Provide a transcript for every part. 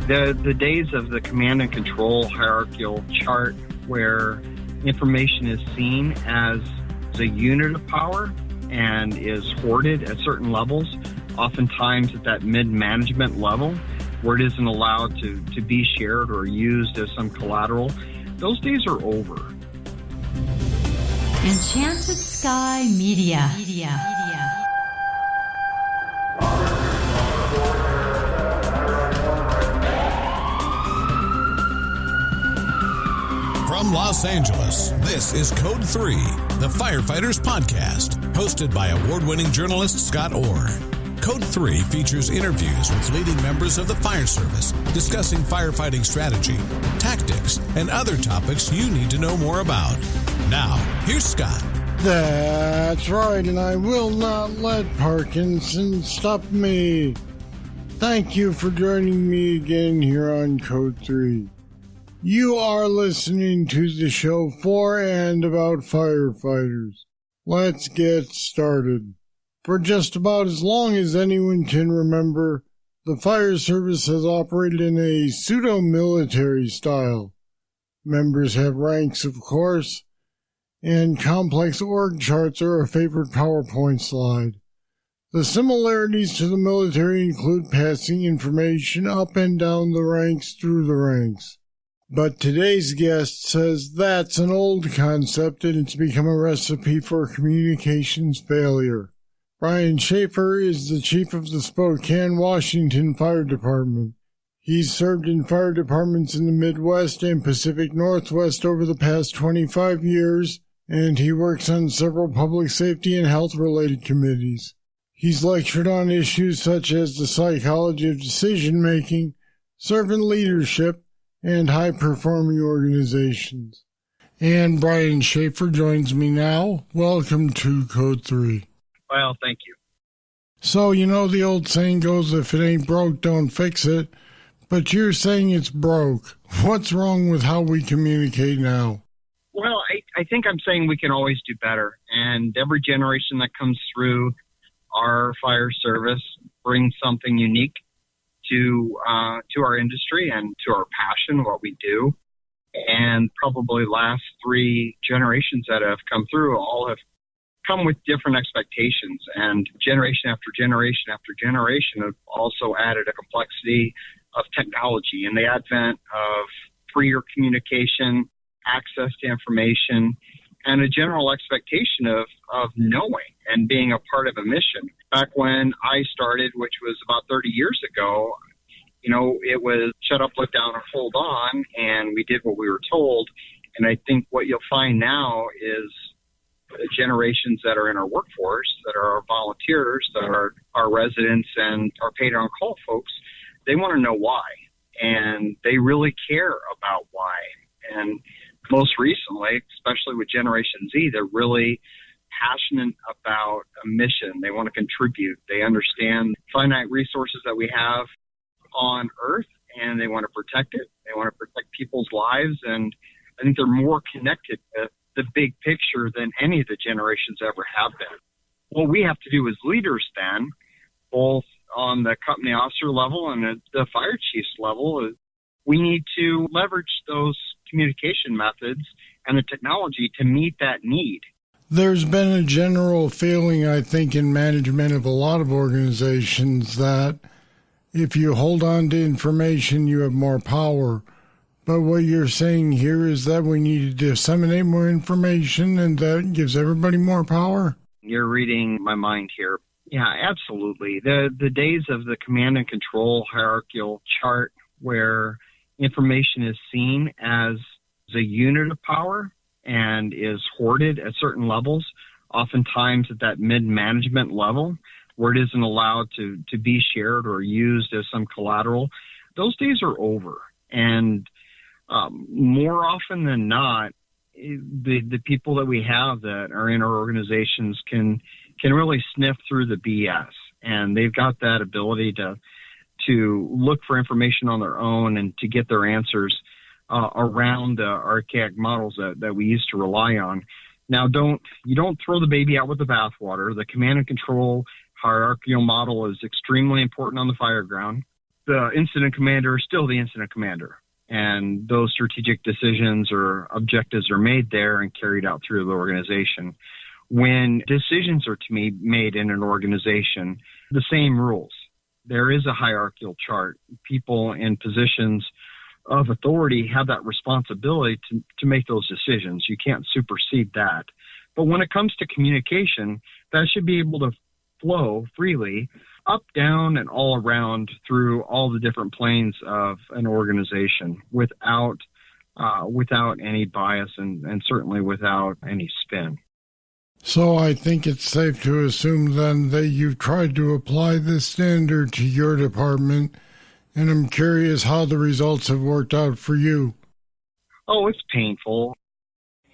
The days of the command and control hierarchical chart where information is seen as a unit of power and is hoarded at certain levels, oftentimes at that mid-management level, where it isn't allowed to be shared or used as some collateral, those days are over. Enchanted Sky Media. From Los Angeles, this is Code 3, the Firefighters Podcast, hosted by award-winning journalist Scott Orr. Code 3 features interviews with leading members of the fire service, discussing firefighting strategy, tactics, and other topics you need to know more about. Now, here's Scott. That's right, and I will not let Parkinson stop me. Thank you for joining me again here on Code 3. You are listening to the show for and about firefighters. Let's get started. For just about as long as anyone can remember, the fire service has operated in a pseudo-military style. Members have ranks, of course, and complex org charts are a favorite PowerPoint slide. The similarities to the military include passing information up and down the ranks through the ranks. But today's guest says that's an old concept and it's become a recipe for communications failure. Brian Schaeffer is the chief of the Spokane, Washington Fire Department. He's served in fire departments in the Midwest and Pacific Northwest over the past 25 years, and he works on several public safety and health-related committees. He's lectured on issues such as the psychology of decision-making, servant leadership, and high-performing organizations. And Brian Schaeffer joins me now. Welcome to Code 3. Well, thank you. So, you know the old saying goes, if it ain't broke, don't fix it. But you're saying it's broke. What's wrong with how we communicate now? Well, I think I'm saying we can always do better. And every generation that comes through our fire service brings something unique to our industry and to our passion, what we do. And probably last 3 generations that have come through all have come with different expectations. And generation after generation after generation have also added a complexity of technology and the advent of freer communication, access to information, and a general expectation of knowing and being a part of a mission. Back when I started, which was about 30 years ago, it was shut up, look down, and hold on, and we did what we were told. And I think what you'll find now is the generations that are in our workforce, that are our volunteers, that are our residents and our paid-on-call folks, they want to know why, and they really care about why. And most recently, especially with Generation Z, they're really passionate about a mission. They want to contribute. They understand finite resources that we have on Earth, and they want to protect it. They want to protect people's lives, and I think they're more connected to the big picture than any of the generations ever have been. What we have to do as leaders then, both on the company officer level and at the fire chief's level, is we need to leverage those communication methods and the technology to meet that need. There's been a general feeling, I think, in management of a lot of organizations that if you hold on to information, you have more power. But what you're saying here is that we need to disseminate more information and that gives everybody more power? You're reading my mind here. Yeah, absolutely. The days of the command and control hierarchical chart where information is seen as a unit of power and is hoarded at certain levels, oftentimes at that mid-management level, where it isn't allowed to be shared or used as some collateral, those days are over. And more often than not, the people that we have that are in our organizations can really sniff through the BS, and they've got that ability to look for information on their own and to get their answers around the archaic models that we used to rely on. Now, you don't throw the baby out with the bathwater. The command and control hierarchical model is extremely important on the fire ground. the incident commander is still the incident commander. And those strategic decisions or objectives are made there and carried out through the organization. When decisions are to be made in an organization, the same rules. There is a hierarchical chart. People in positions of authority have that responsibility to make those decisions. You can't supersede that. But when it comes to communication, that should be able to flow freely up, down, and all around through all the different planes of an organization without any bias and certainly without any spin. So I think it's safe to assume then that you've tried to apply this standard to your department, and I'm curious how the results have worked out for you. Oh, it's painful.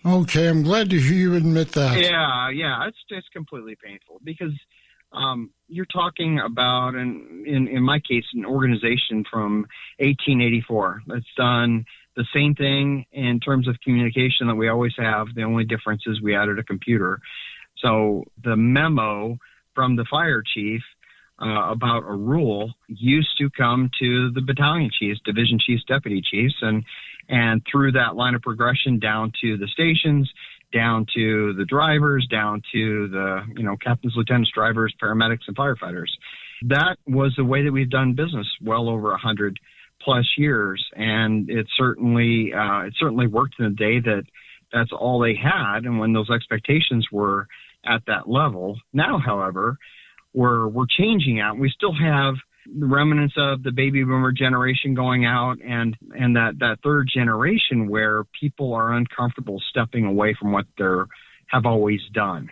Okay, I'm glad to hear you admit that. Yeah, it's completely painful because you're talking about, in my case, an organization from 1884 that's done the same thing in terms of communication that we always have. The only difference is we added a computer. So the memo from the fire chief about a rule used to come to the battalion chiefs, division chiefs, deputy chiefs, and through that line of progression down to the stations, down to the drivers, down to the captains, lieutenants, drivers, paramedics, and firefighters. That was the way that we've done business well over 100 plus years, and it certainly worked in the day that that's all they had, and when those expectations were at that level. Now, however, we're changing out. We still have the remnants of the baby boomer generation going out, and that third generation where people are uncomfortable stepping away from what they have always done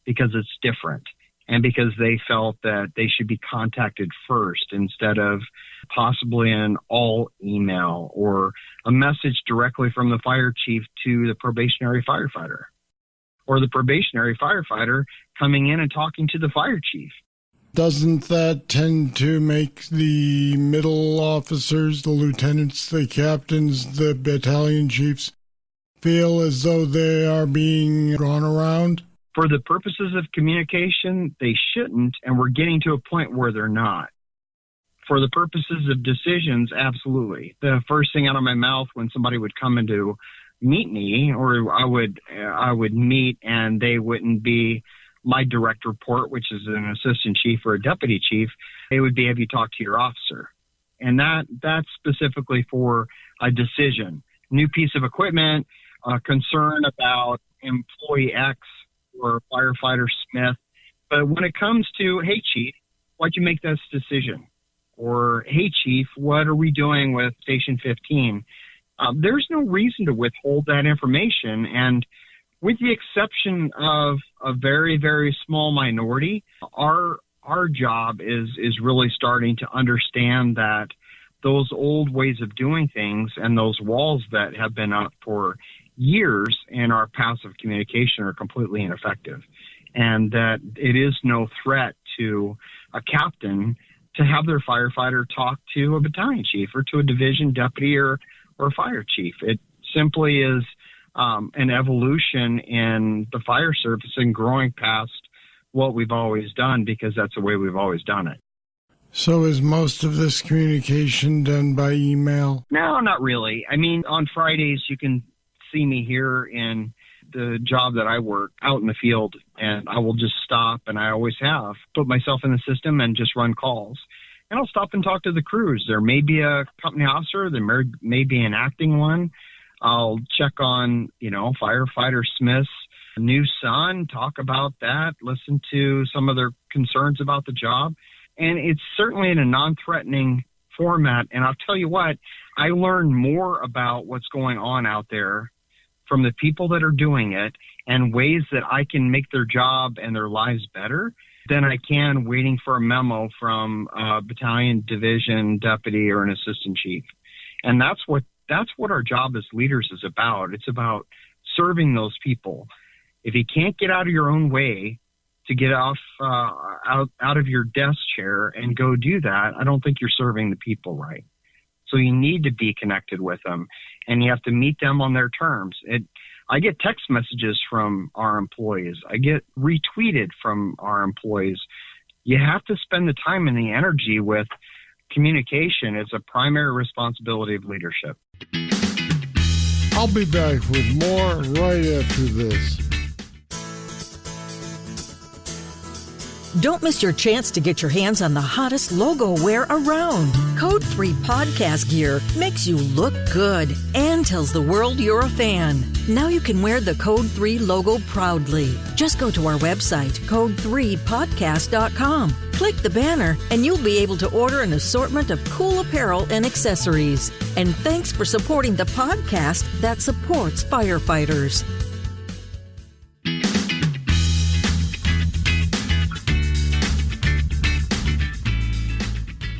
because it's different and because they felt that they should be contacted first instead of possibly an all email or a message directly from the fire chief to the probationary firefighter, or the probationary firefighter coming in and talking to the fire chief. Doesn't that tend to make the middle officers, the lieutenants, the captains, the battalion chiefs, feel as though they are being gone around? For the purposes of communication, they shouldn't, and we're getting to a point where they're not. For the purposes of decisions, absolutely. The first thing out of my mouth when somebody would come in to meet me, or I would meet and they wouldn't be my direct report, which is an assistant chief or a deputy chief, it would be, have you talked to your officer? And that's specifically for a decision. New piece of equipment, concern about employee X or firefighter Smith. But when it comes to, hey, chief, why'd you make this decision? Or, hey, chief, what are we doing with Station 15? There's no reason to withhold that information. And with the exception of a very, very small minority, our job is really starting to understand that those old ways of doing things and those walls that have been up for years in our passive communication are completely ineffective, and that it is no threat to a captain to have their firefighter talk to a battalion chief or to a division deputy or fire chief. It simply is an evolution in the fire service and growing past what we've always done because that's the way we've always done it. So is most of this communication done by email? No, not really. I mean, on Fridays, you can see me here in the job that I work out in the field, and I will just stop, and I always have, put myself in the system and just run calls. And I'll stop and talk to the crews. There may be a company officer. There may be an acting one. I'll check on, firefighter Smith's new son, talk about that, listen to some of their concerns about the job. And it's certainly in a non-threatening format. And I'll tell you what, I learn more about what's going on out there from the people that are doing it and ways that I can make their job and their lives better than I can waiting for a memo from a battalion, division, deputy, or an assistant chief. And that's what our job as leaders is about. It's about serving those people. If you can't get out of your own way to get out of your desk chair and go do that, I don't think you're serving the people right. So you need to be connected with them, and you have to meet them on their terms. I get text messages from our employees. I get retweeted from our employees. You have to spend the time and the energy with communication is a primary responsibility of leadership. I'll be back with more right after this. Don't miss your chance to get your hands on the hottest logo wear around. Code 3 podcast gear makes you look good and tells the world you're a fan. Now you can wear the Code 3 logo proudly. Just go to our website, code3podcast.com. Click the banner and you'll be able to order an assortment of cool apparel and accessories. And thanks for supporting the podcast that supports firefighters.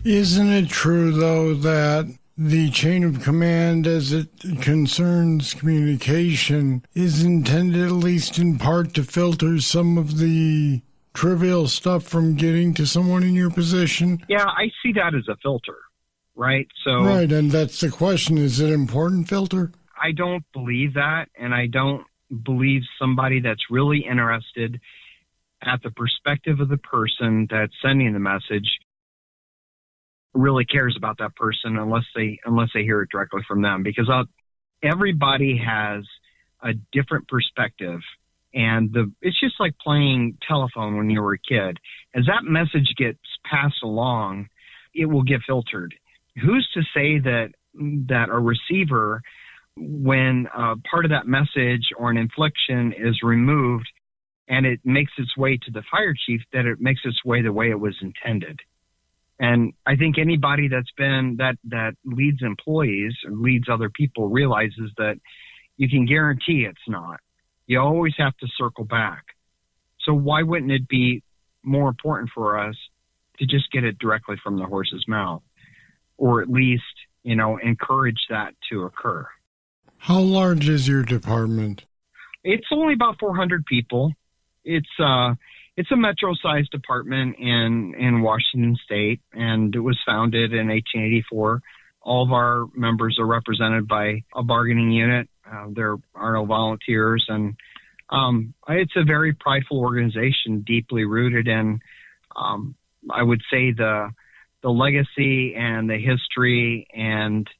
Isn't it true, though, that the chain of command as it concerns communication is intended, at least in part, to filter some of the trivial stuff from getting to someone in your position? Yeah, I see that as a filter, right? Right, and that's the question. Is it an important filter? I don't believe that, and I don't believe somebody that's really interested at the perspective of the person that's sending the message really cares about that person unless they hear it directly from them, because everybody has a different perspective, and it's just like playing telephone when you were a kid. As that message gets passed along, it will get filtered. Who's to say that a receiver, when part of that message or an inflection is removed and it makes its way to the fire chief, that it makes its way the way it was intended? And I think anybody that's been that leads employees or leads other people realizes that you can guarantee it's not. You always have to circle back. So why wouldn't it be more important for us to just get it directly from the horse's mouth, or at least, encourage that to occur? How large is your department? It's only about 400 people. It's a metro-sized department in Washington State, and it was founded in 1884. All of our members are represented by a bargaining unit. There are no volunteers, and it's a very prideful organization, deeply rooted in, I would say, the legacy and the history and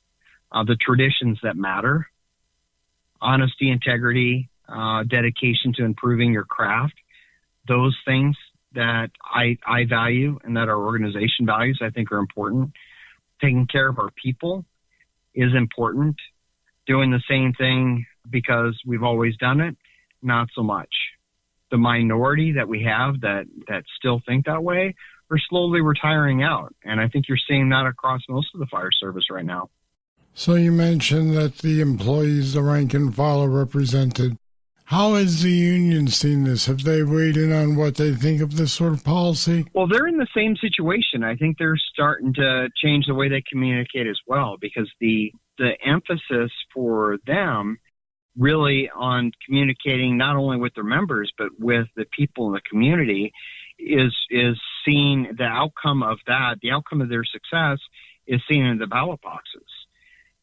the traditions that matter. Honesty, integrity, dedication to improving your craft. Those things that I value and that our organization values, I think, are important. Taking care of our people is important. Doing the same thing because we've always done it, not so much. The minority that we have that still think that way are slowly retiring out. And I think you're seeing that across most of the fire service right now. So you mentioned that the employees, the rank and file, are represented. How has the union seen this? Have they weighed in on what they think of this sort of policy? Well, they're in the same situation. I think they're starting to change the way they communicate as well, because the emphasis for them really on communicating not only with their members but with the people in the community is seen. The outcome of that, the outcome of their success, is seen in the ballot boxes.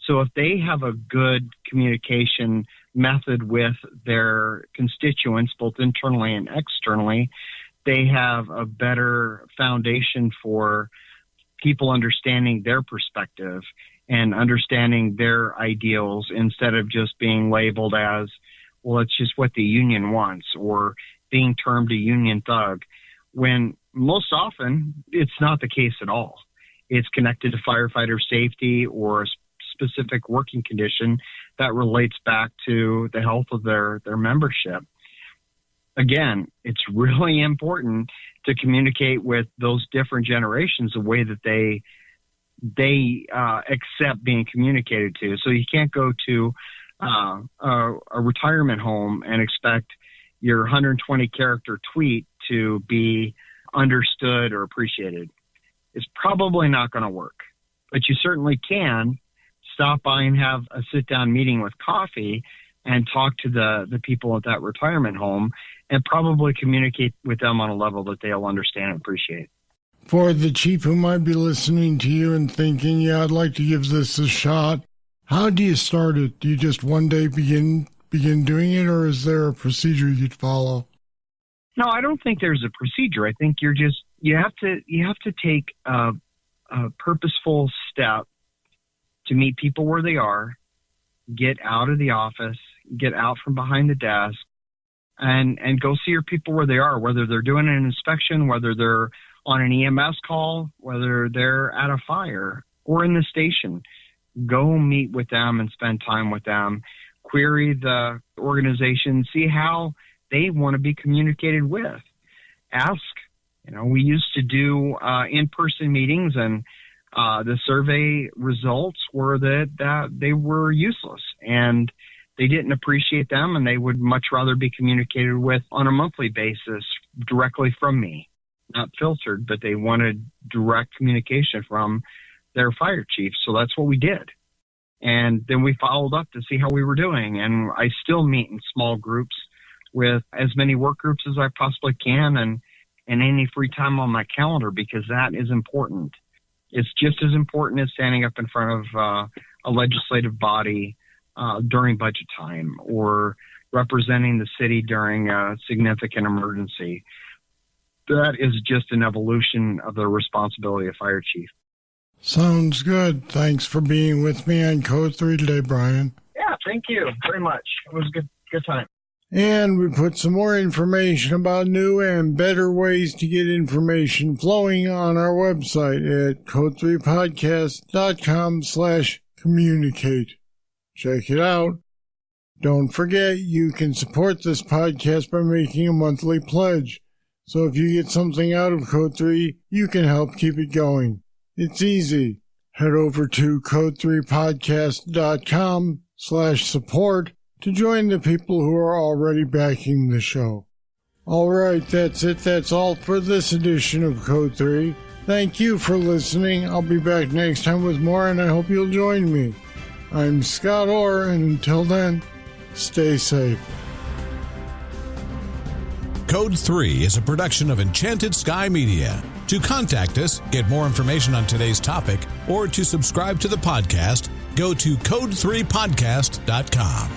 So if they have a good communication method with their constituents, both internally and externally, they have a better foundation for people understanding their perspective and understanding their ideals, instead of just being labeled as, well, it's just what the union wants, or being termed a union thug, when most often it's not the case at all. It's connected to firefighter safety or a specific working condition that relates back to the health of their membership. Again, it's really important to communicate with those different generations the way that they accept being communicated to. So you can't go to a retirement home and expect your 120 character tweet to be understood or appreciated. It's probably not going to work, but you certainly can stop by and have a sit-down meeting with coffee and talk to the people at that retirement home and probably communicate with them on a level that they'll understand and appreciate. For the chief who might be listening to you and thinking, yeah, I'd like to give this a shot, how do you start it? Do you just one day begin doing it, or is there a procedure you'd follow? No, I don't think there's a procedure. I think you have to take a purposeful step to meet people where they are, get out of the office, get out from behind the desk, and go see your people where they are, whether they're doing an inspection, whether they're on an EMS call, whether they're at a fire or in the station. Go meet with them and spend time with them. Query the organization, see how they want to be communicated with. Ask. We used to do in-person meetings, and the survey results were that they were useless, and they didn't appreciate them, and they would much rather be communicated with on a monthly basis directly from me, not filtered, but they wanted direct communication from their fire chief. So that's what we did. And then we followed up to see how we were doing. And I still meet in small groups with as many work groups as I possibly can, and any free time on my calendar, because that is important. It's just as important as standing up in front of a legislative body during budget time or representing the city during a significant emergency. That is just an evolution of the responsibility of fire chief. Sounds good. Thanks for being with me on Code 3 today, Brian. Yeah, thank you very much. It was a good time. And we put some more information about new and better ways to get information flowing on our website at code3podcast.com/communicate. Check it out. Don't forget, you can support this podcast by making a monthly pledge. So if you get something out of Code 3, you can help keep it going. It's easy. Head over to code3podcast.com/support to join the people who are already backing the show. All right, that's it. That's all for this edition of Code 3. Thank you for listening. I'll be back next time with more, and I hope you'll join me. I'm Scott Orr, and until then, stay safe. Code 3 is a production of Enchanted Sky Media. To contact us, get more information on today's topic, or to subscribe to the podcast, go to code3podcast.com.